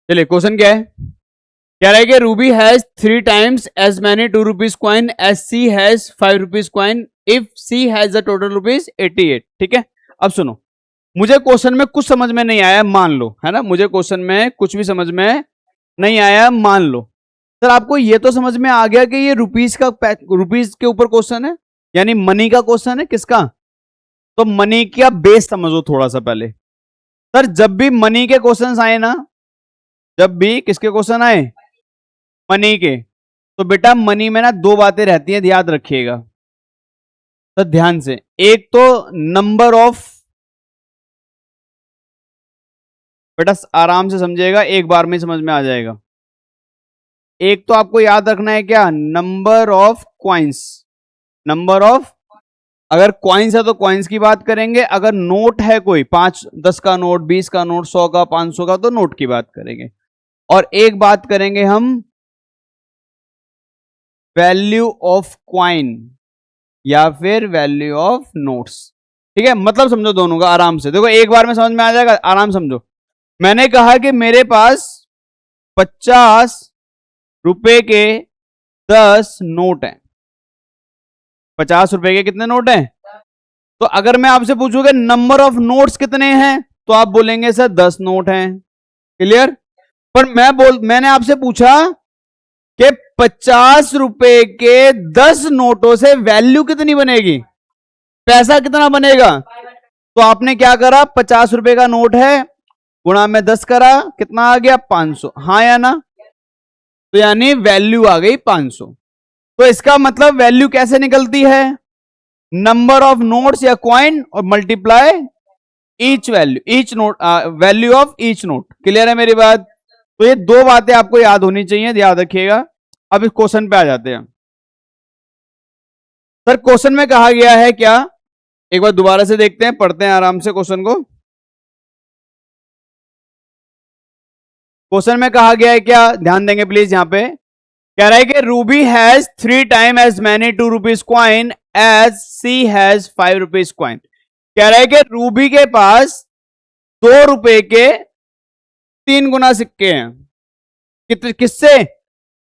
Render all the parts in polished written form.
चलिए क्वेश्चन क्या है, कह रहा है कि Ruby has 3 times as many 2 rupees coin as she has 5 rupees coin if she has a total rupees 88। ठीक है, अब सुनो, मुझे क्वेश्चन में कुछ समझ में नहीं आया, मान लो, है ना, मुझे क्वेश्चन में कुछ भी समझ में नहीं आया, मान लो। सर आपको ये तो समझ में आ गया कि ये रुपीज के ऊपर क्वेश्चन है, यानी मनी का क्वेश्चन है। किसका? तो मनी का बेस समझो थोड़ा सा पहले। सर जब भी मनी के क्वेश्चन आए ना, जब भी किसके क्वेश्चन आए, मनी के, तो बेटा मनी में ना दो बातें रहती हैं, याद रखिएगा तो ध्यान से। एक तो नंबर ऑफ, बेटा आराम से समझिएगा, एक बार में समझ में आ जाएगा। एक तो आपको याद रखना है क्या, number of coins, number of, अगर क्वाइंस है तो क्वाइंस की बात करेंगे, अगर नोट है कोई 5 10 का नोट, 20 का नोट, 100 का, 500 का, तो नोट की बात करेंगे। और एक बात करेंगे हम वैल्यू ऑफ क्वाइन या फिर वैल्यू ऑफ नोट्स। ठीक है, मतलब समझो दोनों का आराम से, देखो एक बार में समझ में आ जाएगा, आराम समझो। मैंने कहा कि मेरे पास 50 रुपए के 10 नोट हैं, 50 रुपए के कितने नोट हैं? तो अगर मैं आपसे पूछूंगा नंबर ऑफ नोट्स कितने हैं, तो आप बोलेंगे सर 10 नोट हैं। क्लियर? पर मैंने आपसे पूछा कि 50 रुपए के 10 नोटों से वैल्यू कितनी बनेगी, पैसा कितना बनेगा? तो आपने क्या करा, 50 रुपए का नोट है, गुणा में 10 करा, कितना आ गया, 500। हाँ या ना? तो यानी वैल्यू आ गई 500। तो इसका मतलब वैल्यू कैसे निकलती है, नंबर ऑफ नोट्स या कॉइन और multiply each value, each note, value of each note. Clear है मेरी बात? तो ये दो बातें आपको याद होनी चाहिए, याद रखिएगा। अब इस क्वेश्चन पे आ जाते हैं। सर क्वेश्चन में कहा गया है क्या, एक बार दोबारा से देखते हैं, पढ़ते हैं आराम से क्वेश्चन को। क्वेश्चन में कहा गया है क्या, ध्यान देंगे प्लीज। यहां पे कह रहा है कि Ruby has 3 time as many 2 rupees coin as she has 5 rupees coin. कह रहा है कि रूबी के पास 2 रुपए के 3 गुना सिक्के हैं। किससे?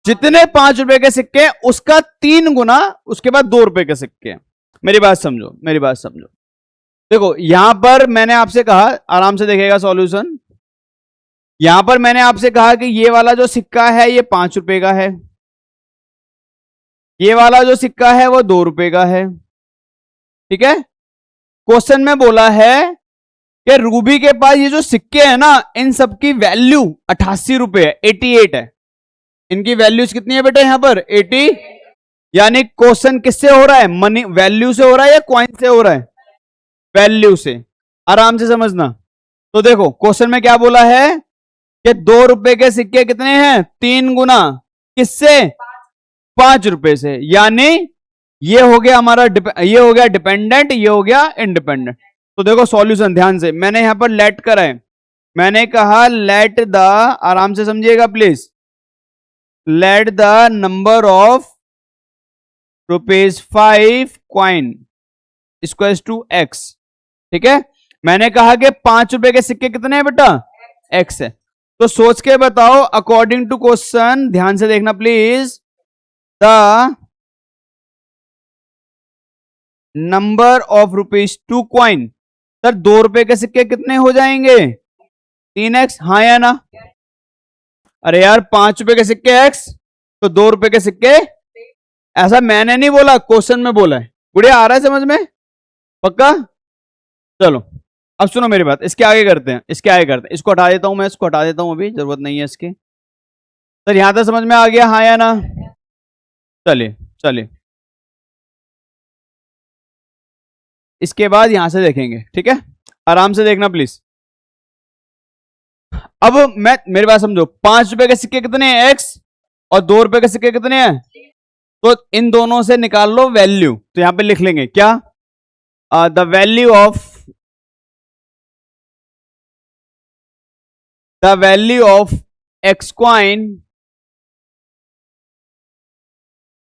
जितने 5 रुपए के सिक्के हैं उसका 3 गुना, उसके बाद 2 रुपए के सिक्के हैं। मेरी बात समझो, मेरी बात समझो। देखो यहां पर मैंने आपसे कहा, आराम से देखेगा सॉल्यूशन। यहां पर मैंने आपसे कहा कि ये वाला जो सिक्का है ये 5 रुपए का है, ये वाला जो सिक्का है वो 2 रुपए का है। ठीक है, क्वेश्चन में बोला है कि रूबी के पास ये जो सिक्के हैं ना, इन सब की वैल्यू 88 रुपए है, 88 है। इनकी वैल्यूज कितनी है बेटा यहां पर, 80। यानी क्वेश्चन किससे हो रहा है, मनी वैल्यू से हो रहा है या कॉइन से हो रहा है, वैल्यू से। आराम से समझना। तो देखो क्वेश्चन में क्या बोला है कि 2 रुपए के सिक्के कितने हैं, 3 गुना, किससे, 5 रुपए से। यानी ये हो गया हमारा ये हो गया डिपेंडेंट, ये हो गया इंडिपेंडेंट। तो देखो सॉल्यूशन ध्यान से, मैंने यहां पर लेट करा है, मैंने कहा लेट द, आराम से समझिएगा please, let the number of ₹5 coin equals to X. ठीक है, मैंने कहा कि 5 रुपए के सिक्के कितने हैं बेटा, एक्स है। तो सोच के बताओ अकॉर्डिंग टू क्वेश्चन, ध्यान से देखना please, the number of ₹2 coin. Sir 2 रुपए के सिक्के कितने हो जाएंगे, 3x। हाँ या ना? अरे यार 5 रुपए के सिक्के x, तो 2 रुपए के सिक्के, ऐसा मैंने नहीं बोला, क्वेश्चन में बोला है। बुढ़िया आ रहा है समझ में, पक्का? चलो अब सुनो मेरी बात, इसके आगे करते हैं, इसके आगे करते हैं, इसको हटा देता हूं मैं, इसको हटा देता हूं, अभी जरूरत नहीं है इसकी। सर यहां तक समझ में आ गया, हाँ या ना? चलिए चलिए, इसके बाद यहां से देखेंगे। ठीक है, आराम से देखना प्लीज। अब मैं, मेरी बात समझो, 5 रुपए के सिक्के कितने हैं, एक्स, और 2 रुपए के सिक्के कितने हैं, तो इन दोनों से निकाल लो वैल्यू। तो यहां पे लिख लेंगे क्या, the value of, the value of x coin,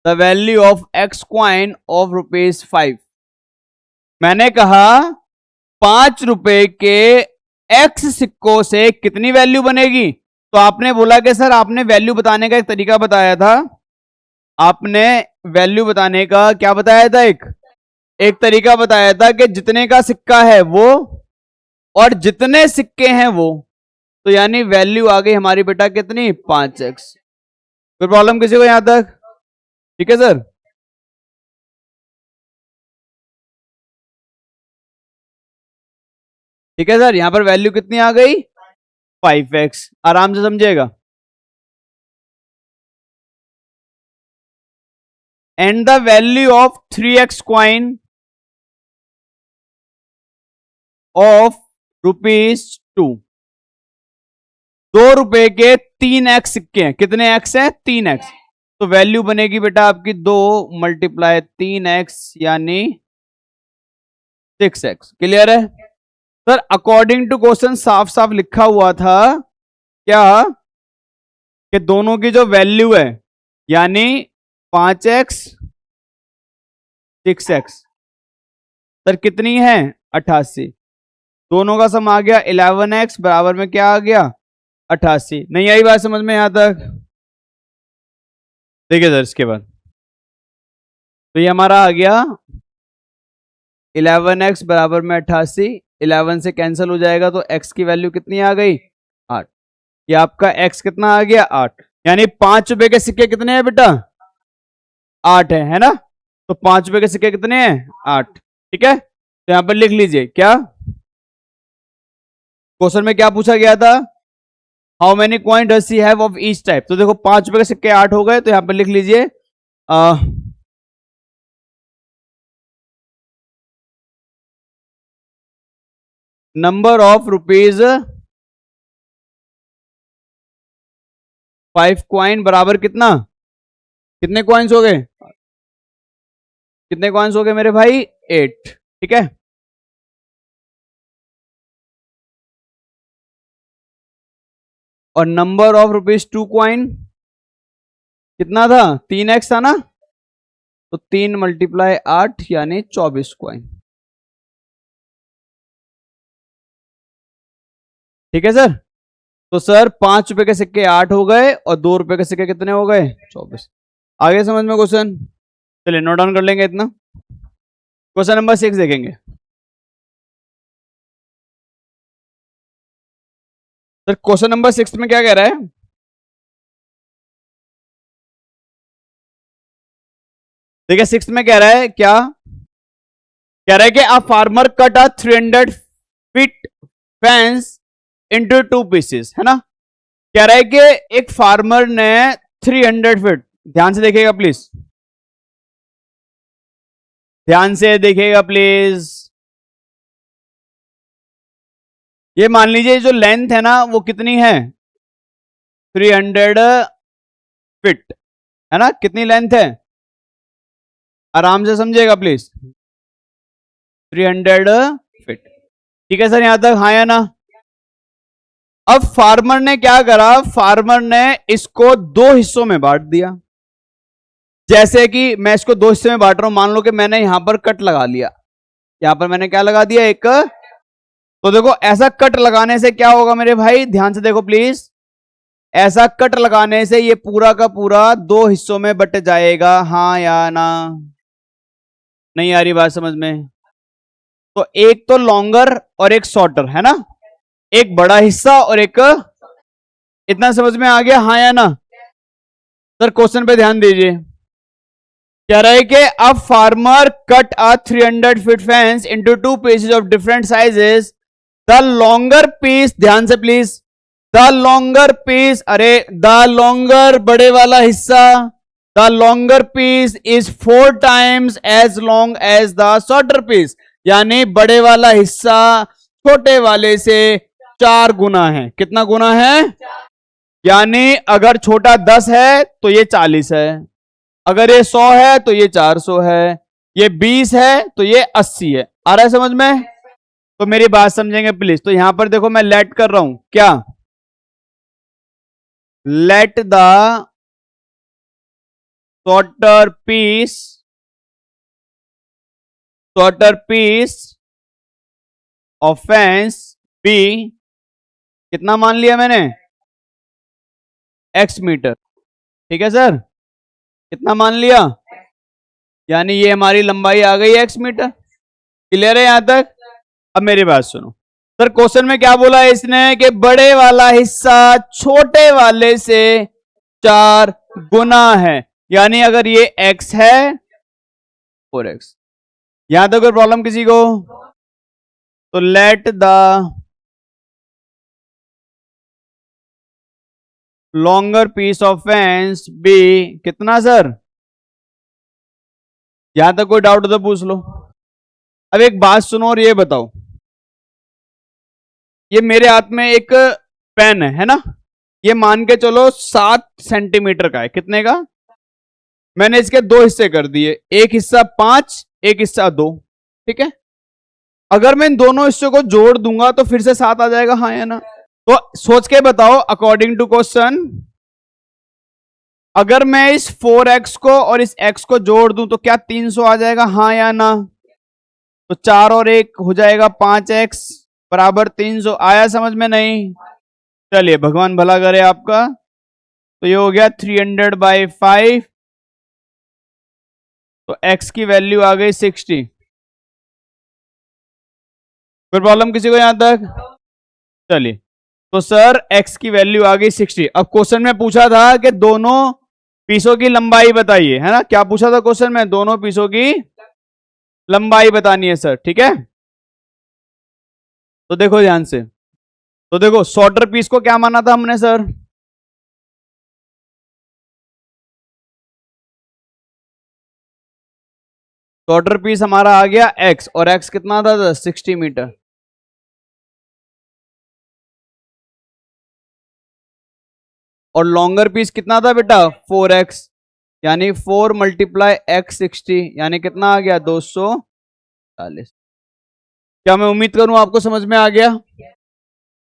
the value of x coin of ₹5। मैंने कहा 5 रुपए के एक्स सिक्कों से कितनी वैल्यू बनेगी, तो आपने बोला कि सर आपने वैल्यू बताने का एक तरीका बताया था, आपने वैल्यू बताने का क्या बताया था, एक तरीका बताया था कि जितने का सिक्का है वो और जितने सिक्के हैं वो, तो यानी वैल्यू आ गई हमारी बेटा कितनी, 5x। कोई प्रॉब्लम किसी को यहां तक? ठीक है सर। ठीक है सर, यहां पर वैल्यू कितनी आ गई, 5x। आराम से समझिएगा। And the value of 3x coin of ₹2। 2 रुपए के 3x सिक्के हैं। कितने x है, 3x। तो वैल्यू बनेगी बेटा आपकी 2 × 3x यानी 6x। क्लियर है सर? अकॉर्डिंग टू क्वेश्चन साफ साफ लिखा हुआ था क्या, कि दोनों की जो वैल्यू है यानी 5x 6x सर कितनी है, 88। दोनों का सम आ गया 11x बराबर में क्या आ गया, 88। नहीं आई बात समझ में यहां तक? देखिए सर इसके बाद तो ये हमारा आ गया 11x बराबर में 88। 11 से कैंसिल हो जाएगा तो x की वैल्यू कितनी आ गई, 8। ये आपका x कितना आ गया, 8। यानी 5 रुपए के सिक्के कितने हैं बेटा, 8 है ना? तो 5 रुपए के सिक्के कितने हैं, 8। ठीक है, तो यहां पर लिख लीजिए क्या, क्वेश्चन में क्या पूछा गया था, how many coin does she have of each type. तो देखो 5 रुपए के सिक्के 8 हो गए, तो यहां पर लिख लीजिए नंबर ऑफ रुपीज 5 कॉइन बराबर कितना, कितने कॉइन्स हो गए, कितने कॉइन्स हो गए मेरे भाई, 8। ठीक है, और नंबर ऑफ ₹2 कॉइन कितना था, 3x था ना, तो 3 × 8 यानी 24 कॉइन। ठीक है सर? तो सर 5 रुपए के सिक्के 8 हो गए और 2 रुपए के सिक्के कितने हो गए, 24। आगे समझ में क्वेश्चन? चलिए नोट डाउन कर लेंगे इतना। क्वेश्चन नंबर 6 देखेंगे सर। क्वेश्चन नंबर 6 में क्या कह रहा है, देखिए 6 में कह रहा है क्या, कह रहा है कि a farmer cut a 300 feet fence into 2 pieces, है ना? कह रहा है कि एक फार्मर ने 300 फीट, ध्यान से देखिएगा प्लीज, ध्यान से देखिएगा प्लीज। ये मान लीजिए जो लेंथ है ना वो कितनी है, 300 फीट, है ना? कितनी लेंथ है, आराम से समझिएगा प्लीज, 300 फीट। ठीक है सर यहां तक, हाँ या ना? अब फार्मर ने क्या करा, फार्मर ने इसको 2 हिस्सों में बांट दिया। जैसे कि मैं इसको 2 हिस्से में बांट रहा हूं, मान लो कि मैंने यहां पर कट लगा लिया, यहां पर मैंने क्या लगा दिया, एक। तो देखो ऐसा कट लगाने से क्या होगा मेरे भाई, ध्यान से देखो प्लीज, ऐसा कट लगाने से ये पूरा का पूरा 2 हिस्सों में बट जाएगा, हाँ या ना? नहीं आ रही बात समझ में? तो एक तो लॉन्गर और एक शॉर्टर, है ना? एक बड़ा हिस्सा और एक, इतना समझ में आ गया, हाँ या ना? सर क्वेश्चन पे ध्यान दीजिए, कह रहा है कि अब farmer cut a 300 feet fence into 2 pieces of different sizes. The longer piece, ध्यान से प्लीज, द लॉन्गर पीस, अरे द लॉन्गर बड़े वाला हिस्सा, the longer piece is 4 times as long as the shorter piece. यानी बड़े वाला हिस्सा छोटे वाले से 4 गुना है। कितना गुना है? यानी अगर छोटा 10 है तो ये 40 है, अगर ये 100 है तो ये 400 है, ये 20 है तो ये 80 है। आ रहा है समझ में? तो मेरी बात समझेंगे प्लीज। तो यहां पर देखो मैं लेट कर रहा हूं क्या, let the shorter piece, shorter piece of fence be, कितना मान लिया मैंने, x मीटर। ठीक है सर, कितना मान लिया, यानी ये हमारी लंबाई आ गई x मीटर। क्लियर है यहां तक? अब मेरी बात सुनो सर, क्वेश्चन में क्या बोला है इसने कि बड़े वाला हिस्सा छोटे वाले से 4 गुना है, यानी अगर ये x है 4x। यहां तक कोई प्रॉब्लम किसी को? तो let the longer piece of fence be कितना सर? यहां तक कोई डाउट हो तो पूछ लो। अब एक बात सुनो और ये बताओ, ये मेरे हाथ में एक पेन है ना, ये मान के चलो 7 सेंटीमीटर का है। कितने का? मैंने इसके 2 हिस्से कर दिए, एक हिस्सा 5, एक हिस्सा 2। ठीक है, अगर मैं इन दोनों हिस्सों को जोड़ दूंगा तो फिर से 7 आ जाएगा, हाँ या ना? तो सोच के बताओ अकॉर्डिंग टू क्वेश्चन, अगर मैं इस 4x को और इस x को जोड़ दूं तो क्या 300 आ जाएगा, हाँ या ना? तो 4 और 1 हो जाएगा 5x बराबर 300। आया समझ में? नहीं? चलिए भगवान भला करे आपका। तो ये हो गया 300/5, तो x की वैल्यू आ गई 60। कोई प्रॉब्लम किसी को यहां तक? चलिए, तो सर x की वैल्यू आ गई 60। अब क्वेश्चन में पूछा था कि दोनों पीसों की लंबाई बताइए, है ना? क्या पूछा था क्वेश्चन में? दोनों पीसों की लंबाई बतानी है सर। ठीक है, तो देखो ध्यान से, तो देखो शॉर्टर पीस को क्या माना था हमने सर? शॉर्टर पीस हमारा आ गया x, और x कितना था? 60 मीटर। और लॉन्गर पीस कितना था बेटा? 4x, यानी 4 मल्टीप्लाई x 60, यानी कितना आ गया? 240। क्या मैं उम्मीद करूं आपको समझ में आ गया?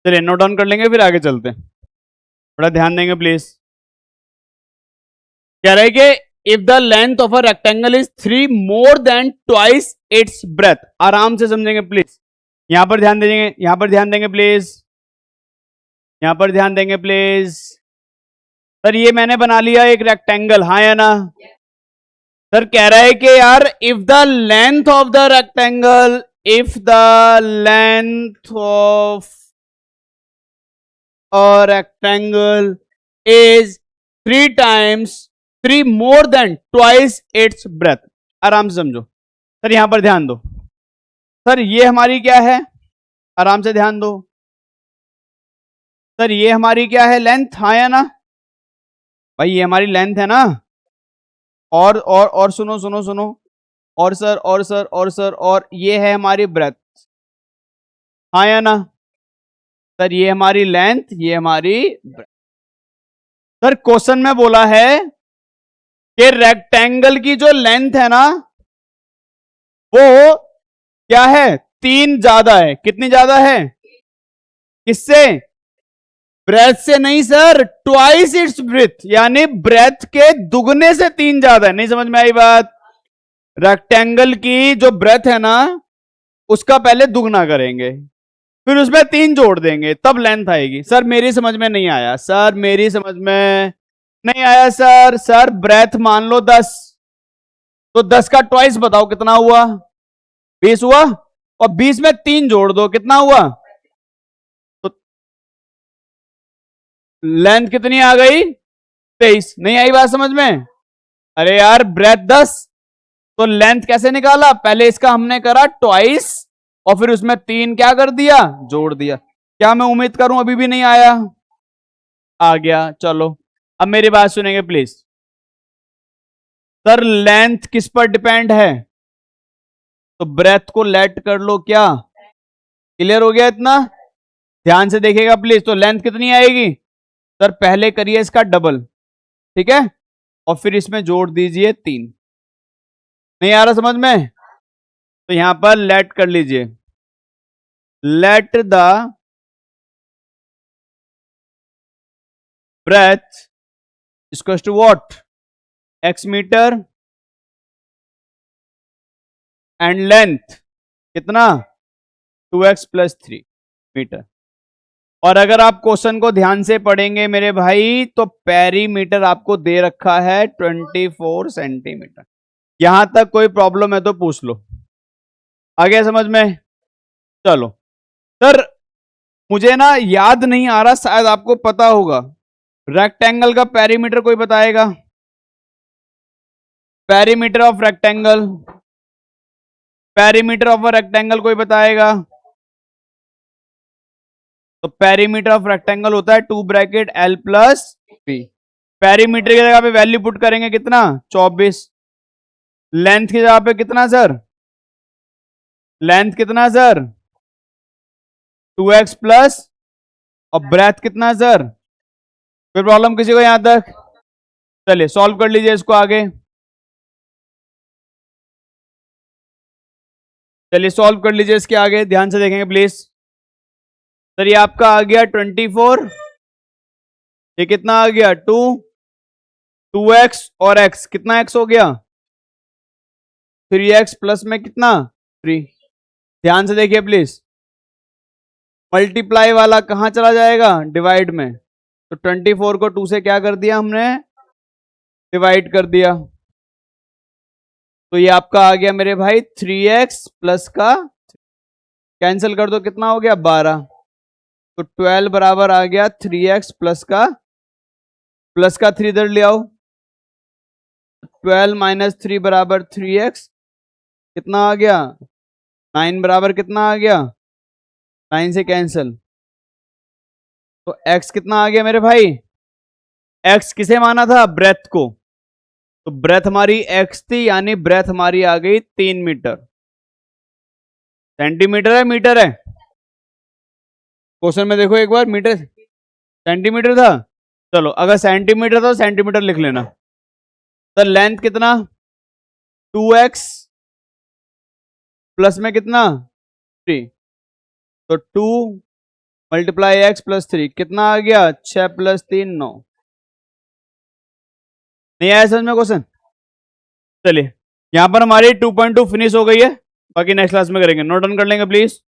चलिए नोट डाउन कर लेंगे, फिर आगे चलते हैं। बड़ा ध्यान देंगे प्लीज। कह रहे कि if the length of a rectangle is 3 more than twice its breath. आराम से समझेंगे प्लीज, यहां पर ध्यान देंगे, यहां पर ध्यान देंगे प्लीज, यहां पर ध्यान देंगे प्लीज। सर ये मैंने बना लिया एक रेक्टेंगल, हाँ या ना? सर कह रहा है कि यार if the length of the rectangle, if the length of a rectangle is 3 more than twice its breath. आराम से समझो सर, यहां पर ध्यान दो। सर ये हमारी क्या है? आराम से ध्यान दो सर, ये हमारी क्या है? लेंथ, हाँ या ना? भाई ये हमारी लेंथ है ना। और सुनो सुनो सुनो, और सर और सर और सर, और ये है हमारी ब्रेथ, हाँ या ना? सर ये हमारी लेंथ, ये हमारी ब्रेथ। सर क्वेश्चन में बोला है कि रेक्टेंगल की जो लेंथ है ना, वो क्या है? 3 ज्यादा है। कितनी ज्यादा है? किससे? ब्रेथ से नहीं सर, ट्वाइस इट्स ब्रेथ, यानी ब्रेथ के दुगने से 3 ज्यादा है। नहीं समझ में आई बात? रेक्टेंगल की जो ब्रेथ है ना, उसका पहले दुगना करेंगे, फिर उसमें 3 जोड़ देंगे, तब लेंथ आएगी। सर मेरी समझ में नहीं आया, सर मेरी समझ में नहीं आया सर। सर ब्रेथ मान लो 10, तो 10 का ट्वाइस बताओ कितना हुआ? 20 हुआ, और 20 में 3 जोड़ दो, कितना हुआ? तो लेंथ कितनी आ गई? 23। नहीं आई बात समझ में? अरे यार ब्रेथ 10, तो लेंथ कैसे निकाला? पहले इसका हमने करा ट्वाइस, और फिर उसमें 3 क्या कर दिया? जोड़ दिया। क्या मैं उम्मीद करूं अभी भी नहीं आया? आ गया। चलो अब मेरी बात सुनेंगे प्लीज। सर लेंथ किस पर डिपेंड है? तो ब्रेथ को लेट कर लो। क्या क्लियर हो गया इतना? ध्यान से देखिएगा प्लीज। तो लेंथ कितनी आएगी? सर पहले करिए इसका डबल, ठीक है, और फिर इसमें जोड़ दीजिए 3। नहीं आ रहा समझ में? तो यहां पर लेट कर लीजिए, let the breath equal to what? x meter, and length कितना? 2x + 3 metre. और अगर आप क्वेश्चन को ध्यान से पढ़ेंगे मेरे भाई तो पेरीमीटर आपको दे रखा है 24 सेंटीमीटर। यहां तक कोई प्रॉब्लम है तो पूछ लो। आ गया समझ में? चलो सर, मुझे ना याद नहीं आ रहा, शायद आपको पता होगा। रेक्टेंगल का पेरीमीटर कोई बताएगा? Perimeter of rectangle, perimeter of a rectangle कोई बताएगा? तो पेरीमीटर ऑफ रेक्टेंगल होता है 2 bracket L plus B. Perimeter की जगह पे वैल्यू पुट करेंगे कितना? 24। लेंथ की जगह पे कितना सर? लेंथ कितना सर? 2x प्लस, और ब्रेथ कितना सर? कोई प्रॉब्लम किसी को यहां तक? चलिए सॉल्व कर लीजिए इसको आगे। चलिए सॉल्व कर लीजिए इसके आगे, ध्यान से देखेंगे प्लीज। सर ये आपका आ गया 24, ये कितना आ गया 2, 2x और x कितना x हो गया? 3x प्लस में कितना 3। ध्यान से देखिए प्लीज, मल्टीप्लाई वाला कहां चला जाएगा? डिवाइड में। तो 24 को 2 से क्या कर दिया हमने? डिवाइड कर दिया। तो ये आपका आ गया मेरे भाई 3x प्लस का, कैंसिल कर दो, कितना हो गया 12। तो 12 बराबर आ गया 3x प्लस का 3 इधर ले आओ। 12 माइनस 3 बराबर 3x, कितना आ गया 9 बराबर कितना आ गया? 9 से कैंसिल। तो x कितना आ गया मेरे भाई? x किसे माना था? ब्रेथ को। तो ब्रेथ हमारी x थी, यानी ब्रेथ हमारी आ गई 3 मीटर। सेंटीमीटर है मीटर है? क्वेश्चन में देखो एक बार, मीटर सेंटीमीटर था। चलो अगर सेंटीमीटर था तो सेंटीमीटर लिख लेना। तो लेंथ कितना? 2x प्लस में कितना 3। तो 2 मल्टीप्लाई x प्लस 3 कितना आ गया? 6 प्लस 3 9। नहीं आया समझ में क्वेश्चन? चलिए यहां पर हमारी 2.2 फिनिश हो गई है, बाकी नेक्स्ट क्लास में करेंगे। नोट डाउन कर लेंगे प्लीज।